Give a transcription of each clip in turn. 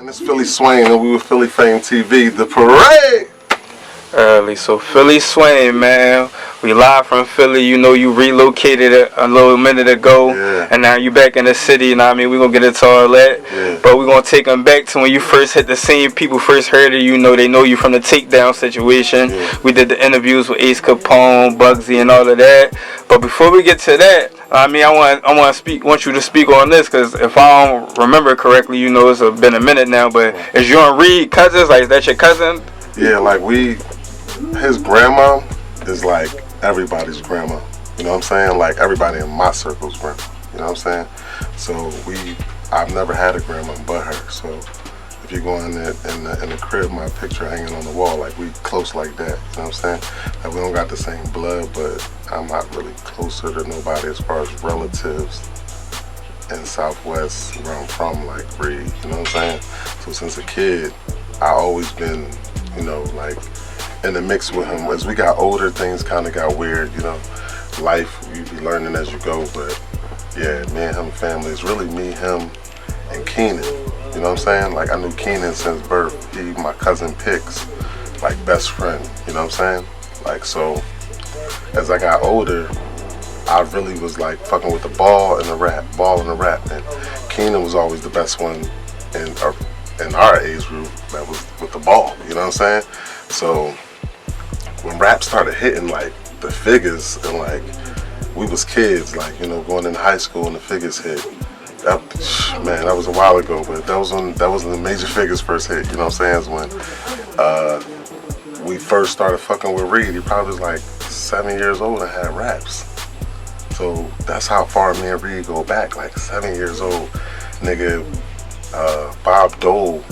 And it's Philly Swain, and we with Philly F.A.M.E TV, the parade. Early, so Philly Swain, man. We live from Philly. You know, you relocated a little minute ago, and now you back in the city. You know what I mean? We're gonna get into all that, but we're gonna take them back to when you first hit the scene. People first heard of you. Know they know you from the takedown situation. We did the interviews with Ace Capone, Bugsy, and all of that. But before we get to that, I mean, I want you to speak on this, because if I don't remember correctly, you know, it's been a minute now. But is you and Reed cousins? Like, is that your cousin? Yeah, like his grandma is like everybody's grandma. You know what I'm saying? Like everybody in my circle's grandma. You know what I'm saying? So I've never had a grandma but her. So if you go in the crib, my picture hanging on the wall, like we close like that. You know what I'm saying? Like we don't got the same blood, but I'm not really closer to nobody as far as relatives in Southwest where I'm from, like Reed. You know what I'm saying? So since a kid, I always been, you know, like in the mix with him. As we got older, things kind of got weird, you know. Life, you be learning as you go, but yeah, me and him family. It's really me, him, and Keenan. You know what I'm saying? Like I knew Keenan since birth. He my cousin Pix, like best friend. You know what I'm saying? Like so, as I got older, I really was like fucking with the ball and the rap, and Keenan was always the best one in our age group that was with the ball. You know what I'm saying? So when rap started hitting like the figures, and like we was kids, like, you know, going in high school and the figures hit, that was a while ago, but that was when the major figures first hit. You know what I'm saying? Is when we first started fucking with Reed. He probably was like 7 years old and had raps. So that's how far me and Reed go back, like 7 years old. Nigga, Bob Dole,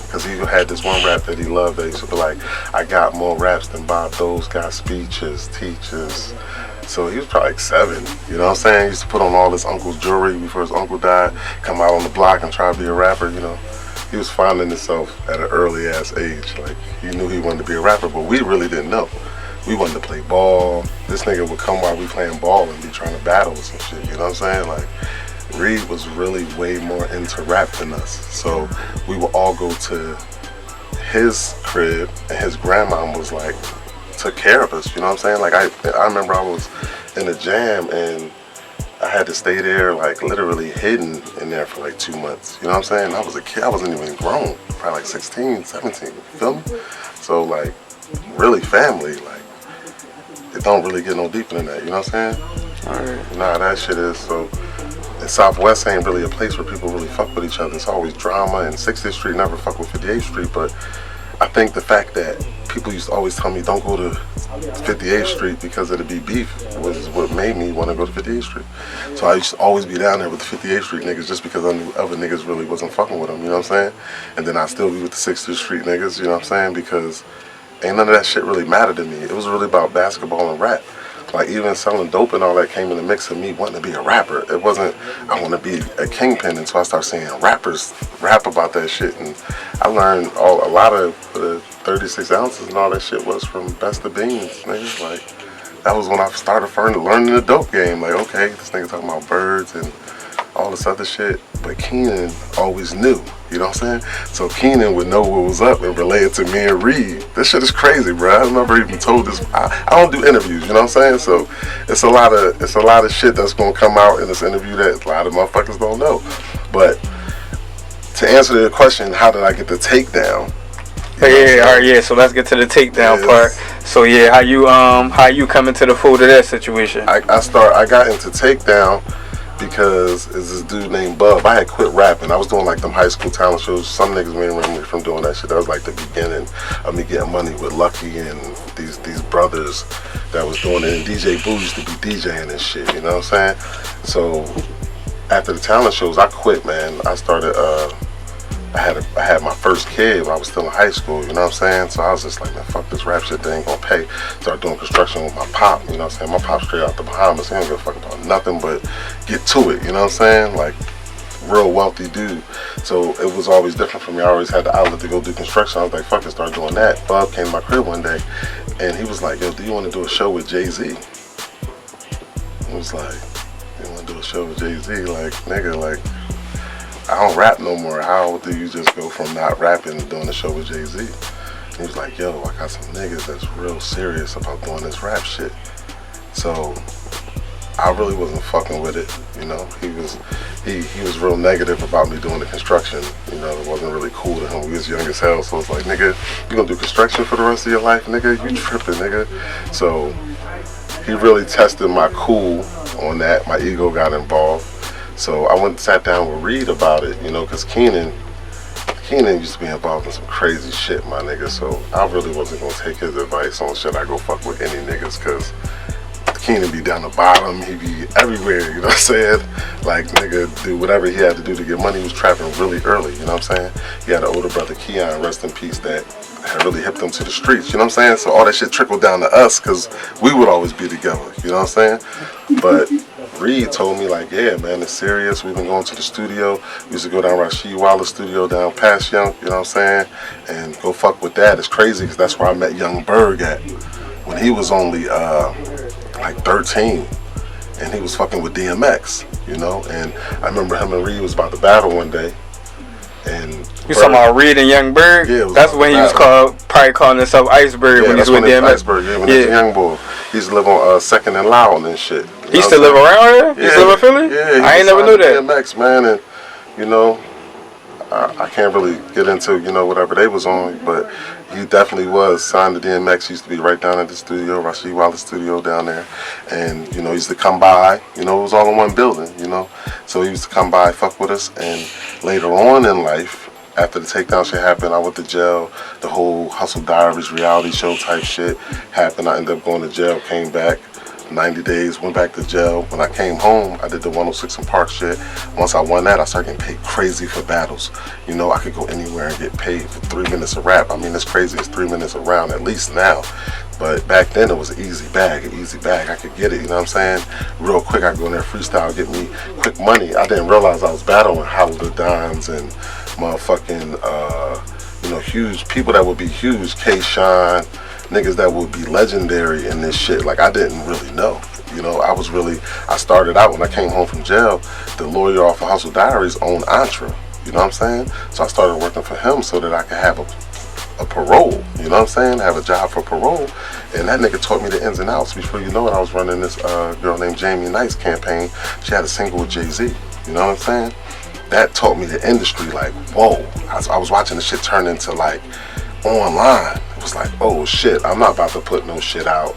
because he had this one rap that he loved that he used to be like, I got more raps than Bob Dole's got speeches, teachers. So he was probably like 7, you know what I'm saying? He used to put on all his uncle's jewelry before his uncle died, come out on the block and try to be a rapper, you know. He was finding himself at an early ass age. Like, he knew he wanted to be a rapper, but we really didn't know. We wanted to play ball. This nigga would come while we playing ball and be trying to battle with some shit, you know what I'm saying? Like, Reed was really way more into rap than us. So we would all go to his crib, and his grandma was like, took care of us, you know what I'm saying? Like I remember I was in a jam and I had to stay there, like literally hidden in there for like 2 months, you know what I'm saying? I was a kid, I wasn't even grown, probably like 16, 17, you feel me? So like, really family, like, it don't really get no deeper than that, you know what I'm saying? Alright. Nah, that shit is, so, and Southwest ain't really a place where people really fuck with each other. It's always drama, and 60th Street never fuck with 58th Street, but I think the fact that people used to always tell me don't go to 58th Street because it'd be beef was what made me want to go to 58th Street. So I used to always be down there with the 58th Street niggas just because I knew other niggas really wasn't fucking with them, you know what I'm saying? And then I still be with the 60th Street niggas, you know what I'm saying? Because ain't none of that shit really mattered to me. It was really about basketball and rap. Like even selling dope and all that came in the mix of me wanting to be a rapper. It wasn't, I want to be a kingpin until I started seeing rappers rap about that shit. And I learned a lot of the 36 ounces and all that shit was from Best of Beans, nigga. Like, that was when I started learning the dope game. Like, okay, this nigga talking about birds and all this other shit. But Keenan always knew, you know what I'm saying? So Keenan would know what was up and relate it to me and Reed. This shit is crazy, bro. I never even told this. I don't do interviews, you know what I'm saying? So it's a lot of shit that's gonna come out in this interview that a lot of motherfuckers don't know. But to answer the question, how did I get the takedown? Yeah. So let's get to the takedown part. So yeah, how you come into the fold of that situation? I got into takedown because it's this dude named Bub. I had quit rapping. I was doing like them high school talent shows. Some niggas may remember me from doing that shit. That was like the beginning of me getting money with Lucky and these brothers that was doing it. And DJ Boo used to be DJing and shit, you know what I'm saying? So after the talent shows, I quit, man. I started, I had my first kid when I was still in high school, you know what I'm saying? So I was just like, man, fuck this rap shit, they ain't gonna pay. Started doing construction with my pop, you know what I'm saying? My pop straight out the Bahamas, he don't give a fuck about nothing but get to it, you know what I'm saying? Like, real wealthy dude. So it was always different for me. I always had the outlet to go do construction. I was like, fuck it, start doing that. Bob came to my crib one day and he was like, yo, do you want to do a show with Jay-Z? I was like, you want to do a show with Jay-Z? Like, nigga, like, I don't rap no more. How do you just go from not rapping to doing a show with Jay-Z? He was like, yo, I got some niggas that's real serious about doing this rap shit. So I really wasn't fucking with it, you know. He was real negative about me doing the construction. You know, it wasn't really cool to him. We was young as hell, so it's like, nigga, you gonna do construction for the rest of your life, nigga? You tripping, nigga. So he really tested my cool on that. My ego got involved. So I went and sat down with Reed about it, you know, because Keenan used to be involved in some crazy shit, my nigga. So I really wasn't gonna take his advice on should I go fuck with any niggas, because Keenan be down the bottom, he be everywhere, you know what I'm saying? Like, nigga, do whatever he had to do to get money. He was trapping really early, you know what I'm saying? He had an older brother, Keon, rest in peace, that had really hipped him to the streets, you know what I'm saying? So all that shit trickled down to us, because we would always be together, you know what I'm saying? But Reed told me, like, yeah, man, it's serious. We've been going to the studio. We used to go down Rasheed Wallace's studio down past Young, you know what I'm saying? And go fuck with that. It's crazy, because that's where I met Young Berg at, when he was only, like 13, and he was fucking with DMX, you know. And I remember him and Reed was about to battle one day, and you talking about Reed and Young Berg? Yeah, that's when he was probably calling himself Iceberg, yeah, when he was with DMX. Iceberg, yeah, when he was a young boy. He used to live on Second and Loud and shit. He still live around here? Yeah, he still live in Philly? Yeah, I ain't never knew that. DMX, man, and you know, I can't really get into, you know, whatever they was on, but he definitely was signed to DMX. He used to be right down at the studio, Rasheed Wallace studio down there. And, you know, he used to come by, you know, it was all in one building, you know. So he used to come by, fuck with us. And later on in life, after the takedown shit happened, I went to jail. The whole Hustle Diaries reality show type shit happened. I ended up going to jail, came back. 90 days, went back to jail. When I came home, I did the 106 and Park shit. Once I won that, I started getting paid crazy for battles. You know, I could go anywhere and get paid for 3 minutes of rap. I mean, it's crazy. It's 3 minutes around, at least now. But back then, it was an easy bag. I could get it, you know what I'm saying? Real quick, I go in there, freestyle, get me quick money. I didn't realize I was battling Howard the Dons and motherfucking, you know, huge people that would be huge. K-Shine. Niggas that would be legendary in this shit. Like, I didn't really know. You know, I started out when I came home from jail, the lawyer off of Hustle Diaries owned Entre. You know what I'm saying? So I started working for him so that I could have a parole. You know what I'm saying? Have a job for parole. And that nigga taught me the ins and outs. Before you know it, I was running this girl named Jamie Knight's campaign. She had a single with Jay-Z. You know what I'm saying? That taught me the industry. Like, whoa. I was watching the shit turn into, like, online. It was like, oh shit, I'm not about to put no shit out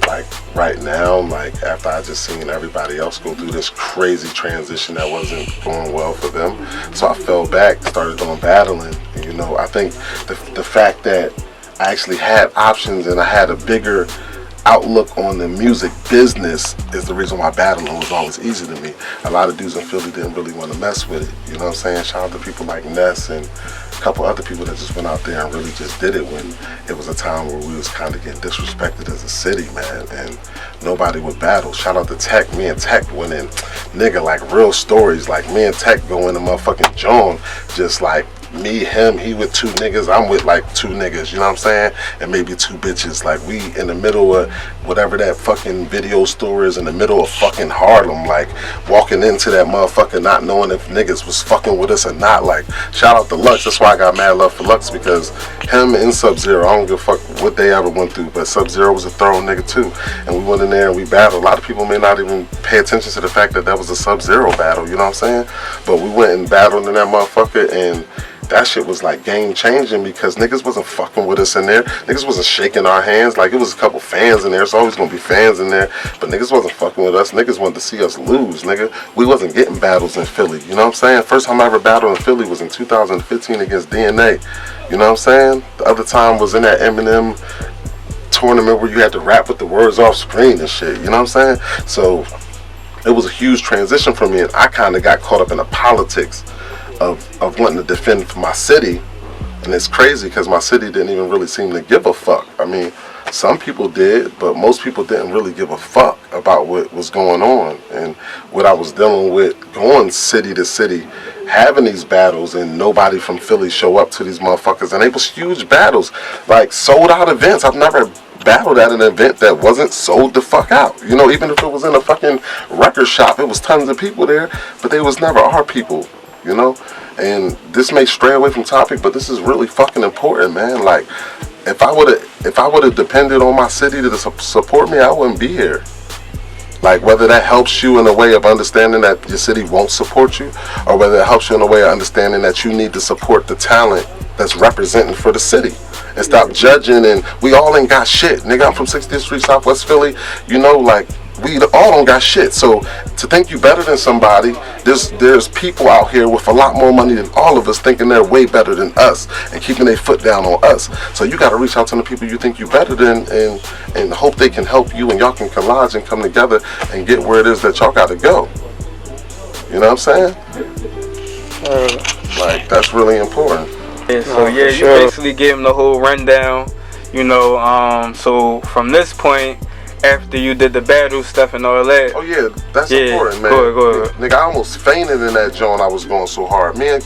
like right now, like after I just seen everybody else go through this crazy transition that wasn't going well for them. So I fell back, started doing battling, and, you know, I think the fact that I actually had options and I had a bigger outlook on the music business is the reason why battling was always easy to me. A lot of dudes in Philly didn't really want to mess with it, you know what I'm saying? Shout out to people like Ness and a couple other people that just went out there and really just did it when it was a time where we was kind of getting disrespected as a city, man, and nobody would battle. Shout out to Tech. Me and Tech went in, nigga, like real stories. Like me and Tech go in the motherfucking John, just like me, him, he with 2 niggas, I'm with like 2 niggas, you know what I'm saying? And maybe 2 bitches. Like we in the middle of whatever that fucking video store is, in the middle of fucking Harlem, like walking into that motherfucker not knowing if niggas was fucking with us or not. Like, shout out to Lux. That's why I got mad love for Lux, because him and Sub-Zero, I don't give a fuck what they ever went through, but Sub-Zero was a thorough nigga too. And we went in there and we battled. A lot of people may not even pay attention to the fact that that was a Sub-Zero battle, you know what I'm saying? But we went and battled in that motherfucker, and that shit was like game changing, because niggas wasn't fucking with us in there. Niggas wasn't shaking our hands. Like, it was a couple fans in there. It's always gonna be fans in there. But niggas wasn't fucking with us. Niggas wanted to see us lose, nigga. We wasn't getting battles in Philly. You know what I'm saying? First time I ever battled in Philly was in 2015 against DNA. You know what I'm saying? The other time was in that Eminem tournament where you had to rap with the words off screen and shit. You know what I'm saying? So it was a huge transition for me, and I kind of got caught up in the politics of wanting to defend for my city. And it's crazy because my city didn't even really seem to give a fuck. I mean, some people did, but most people didn't really give a fuck about what was going on and what I was dealing with, going city to city, having these battles, and nobody from Philly show up to these motherfuckers. And they was huge battles, like sold out events. I've never battled at an event that wasn't sold the fuck out. You know, even if it was in a fucking record shop, it was tons of people there, but they was never our people. you know. And this may stray away from topic, but this is really fucking important, man. Like, if I would have depended on my city to support me, I wouldn't be here. Like, whether that helps you in a way of understanding that your city won't support you, or whether it helps you in a way of understanding that you need to support the talent that's representing for the city. And stop judging, and we all ain't got shit. Nigga, I'm from 60th Street, Southwest Philly. You know, like, we all don't got shit. So to think you better than somebody, there's people out here with a lot more money than all of us thinking they're way better than us and keeping their foot down on us. So you got to reach out to the people you think you better than and hope they can help you, and y'all can collage and come together and get where it is that y'all got to go. You know what I'm saying? Like, that's really important. Yeah, so yeah, you basically gave him the whole rundown. You know, so from this point, after you did the battle stuff and all that. Oh yeah, that's important, man. Go ahead. Nigga, I almost fainted in that joint. I was going so hard. Me and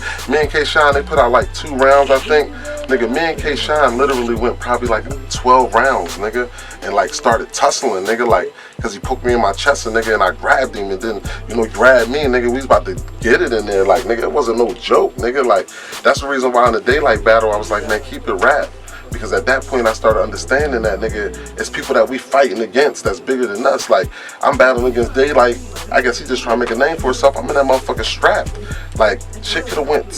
K-Shine, they put out like 2 rounds, I think. Nigga, me and K-Shine literally went probably like 12 rounds, nigga, and like started tussling, nigga, like, cause he poked me in my chest, and nigga, and I grabbed him, and then, you know, he grabbed me, and nigga, we was about to get it in there, like, nigga, it wasn't no joke, nigga, like, that's the reason why in the Daylyt battle, I was like, man, keep it rap. Because at that point I started understanding that, nigga, it's people that we fighting against that's bigger than us. Like, I'm battling against Daylyt. I guess he just trying to make a name for himself. I'm in that motherfucker strapped. Like, shit could have went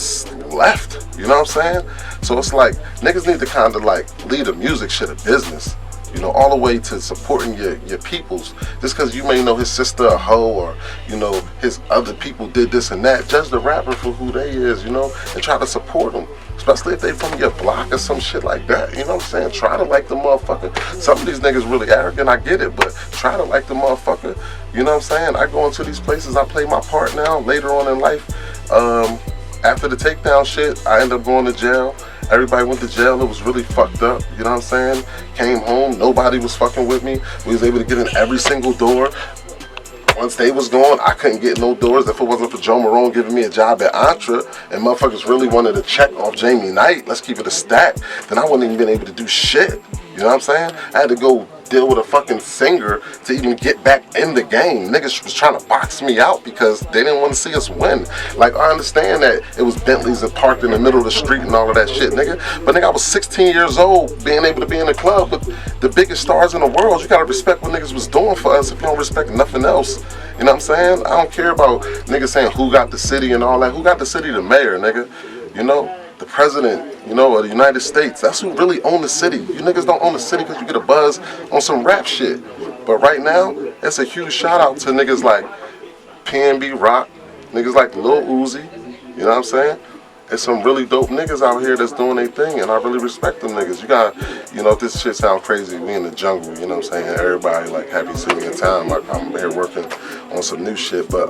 left. You know what I'm saying? So it's like, niggas need to kind of like leave the music shit a business. You know, all the way to supporting your peoples. Just because you may know his sister a hoe, or, you know, his other people did this and that. Judge the rapper for who they is, you know, and try to support them. Especially if they from your block or some shit like that. You know what I'm saying? Try to like the motherfucker. Some of these niggas really arrogant, I get it, but try to like the motherfucker. You know what I'm saying? I go into these places, I play my part now, later on in life. After the takedown shit, I end up going to jail. Everybody went to jail. It was really fucked up. You know what I'm saying? Came home. Nobody was fucking with me. We was able to get in every single door. Once they was gone, I couldn't get no doors. If it wasn't for Joe Marone giving me a job at Entra, and motherfuckers really wanted to check off Jamie Knight, let's keep it a stack, then I wouldn't even been able to do shit. You know what I'm saying? I had to go deal with a fucking singer to even get back in the game. Niggas was trying to box me out because they didn't want to see us win. Like, I understand that it was Bentleys that parked in the middle of the street and all of that shit, nigga. But nigga, I was 16 years old, being able to be in the club with the biggest stars in the world. You gotta respect what niggas was doing for us if you don't respect nothing else. You know what I'm saying? I don't care about niggas saying who got the city and all that. Who got the city? The mayor, nigga. You know? The president, you know, of the United States. That's who really own the city. You niggas don't own the city because you get a buzz on some rap shit. But right now, it's a huge shout out to niggas like PNB Rock, niggas like Lil Uzi, you know what I'm saying? There's some really dope niggas out here that's doing their thing, and I really respect them niggas. You got, you know, if this shit sound crazy, we in the jungle, you know what I'm saying? Everybody like happy sitting in town. Like, I'm here working on some new shit, but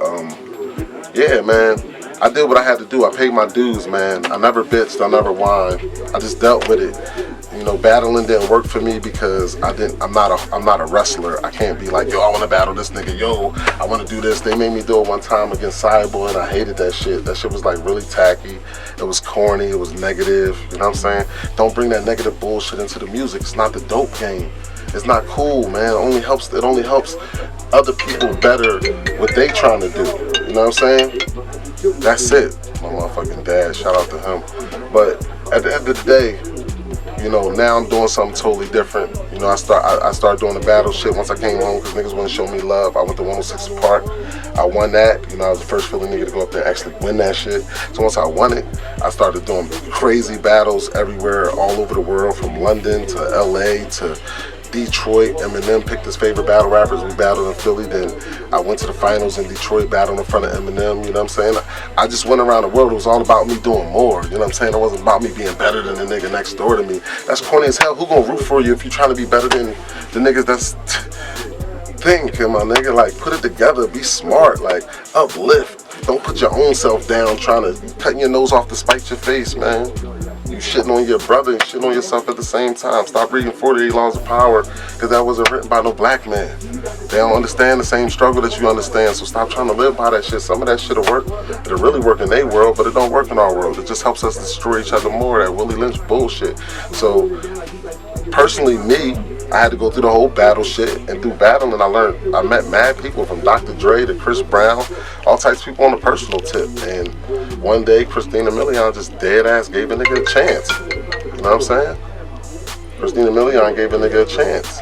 yeah, man. I did what I had to do. I paid my dues, man. I never bitched. I never whined. I just dealt with it. You know, battling didn't work for me because I'm not a wrestler. I can't be like, yo, I want to battle this nigga. Yo, I want to do this. They made me do it one time against Cyborg, and I hated that shit. That shit was like really tacky. It was corny. It was negative. You know what I'm saying? Don't bring that negative bullshit into the music. It's not the dope game. It's not cool, man. It only helps other people better what they trying to do. You know what I'm saying? That's it. My motherfucking dad, shout out to him. But at the end of the day, you know, now I'm doing something totally different. You know, I started doing the battle shit once I came home because niggas want to show me love. I went to 106 Park. I won that. You know, I was the first Philly nigga to go up there and actually win that shit. So once I won it, I started doing crazy battles everywhere, all over the world, from London to LA to Detroit. Eminem picked his favorite battle rappers. We battled in Philly. Then I went to the finals in Detroit, battled in front of Eminem. You know what I'm saying? I just went around the world. It was all about me doing more. You know what I'm saying? It wasn't about me being better than the nigga next door to me. That's corny as hell. Who gonna root for you if you're trying to be better than the niggas that's think, my nigga? Like, put it together. Be smart. Like, uplift. Don't put your own self down trying to cutting your nose off to spite your face, man. You shitting on your brother and shitting on yourself at the same time. Stop reading 48 Laws of Power, because that wasn't written by no black man. They don't understand the same struggle that you understand, so stop trying to live by that shit. Some of that shit'll work. It'll really work in their world, but it don't work in our world. It just helps us destroy each other more, that Willie Lynch bullshit. So, personally, me, I had to go through the whole battle shit, and through battling I met mad people from Dr. Dre to Chris Brown, all types of people on a personal tip. And one day Christina Milian just dead ass gave a nigga a chance. You know what I'm saying? Christina Milian gave a nigga a chance.